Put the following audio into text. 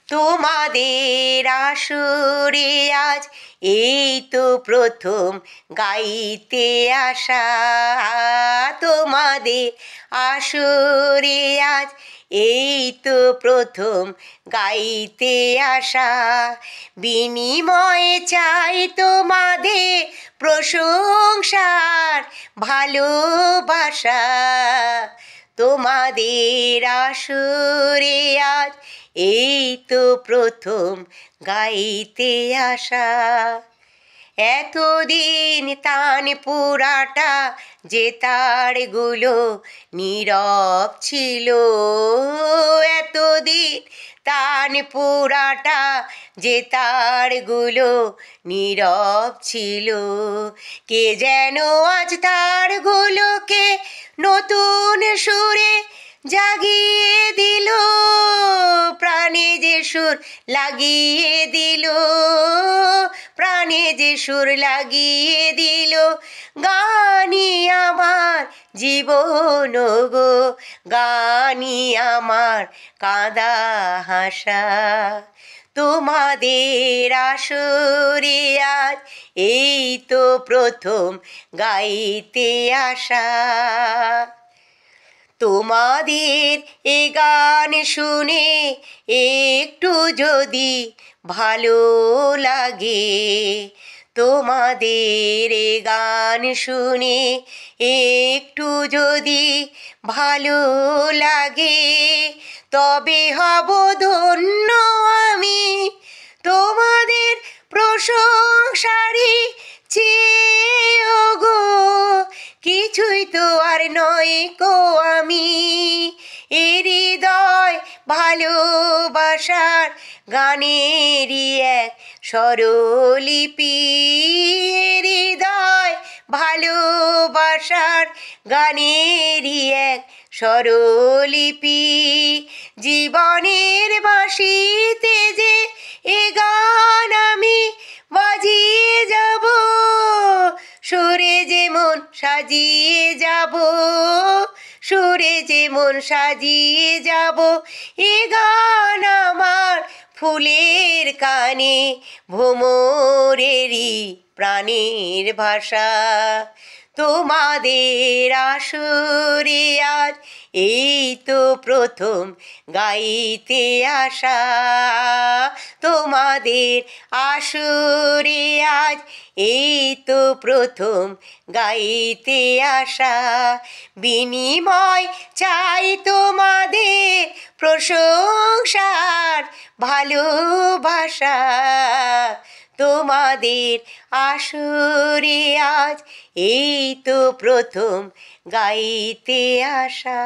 তোমাদের আসরে আজ এই তো প্রথম গাইতে আসা। তোমাদের আসরে আজ এই তো প্রথম গাইতে আসা। বিনিময়ে চাই তোমাদের প্রশংসার ভালোবাসা। তোমাদের আসরে আজ এই তো প্রথম গাইতে আসা। এতদিন তান পুরাটা যে তারগুলো নীরব ছিল। এতদিন তান পুরাটা যে তারগুলো নীরব ছিল। কে যেন আজ তারগুলোকে নতুন সুরে জাগিয়ে দিল। প্রাণে যে সুর লাগিয়ে দিল, প্রাণে যে সুর লাগিয়ে দিল। গানই আমার জীবন গো, গানই আমার কাঁদা হাসা। তোমাদের আসরে আজ এই তো প্রথম গাইতে আসা। তোমাদের এ গান শুনে একটু যদি ভালো লাগে, তোমাদের এ গান শুনে একটু যদি ভালো লাগে, তবে হব ধন্য আমি তোমাদের প্রশংসারই চেয়ে গো। কিছুই তো আর নয় কো আমি, এ হৃদয় ভালোবাসার গানেরই এক স্বরলিপি। হৃদয় ভালোবাসার গানেরই এক স্বরলিপি। জীবনের বাঁশিতে যে এ গান আমি বাজিয়ে যাব, সুরে যেমন সাজিয়ে যাব, সুরে যেমন সাজিয়ে যাব। এ গান আমার ফুলের কানে ভ্রমরেরই প্রাণের ভাষা। তোমাদের আসরে আজ এই তো প্রথম গাইতে আসা। তোমাদের আসরে আজ এই তো প্রথম গাইতে আসা। বিনিময় চাই তোমাদের প্রশংসার ভালোবাসা। তোমাদের আসরে আজ এই তো প্রথম গাইতে আসা।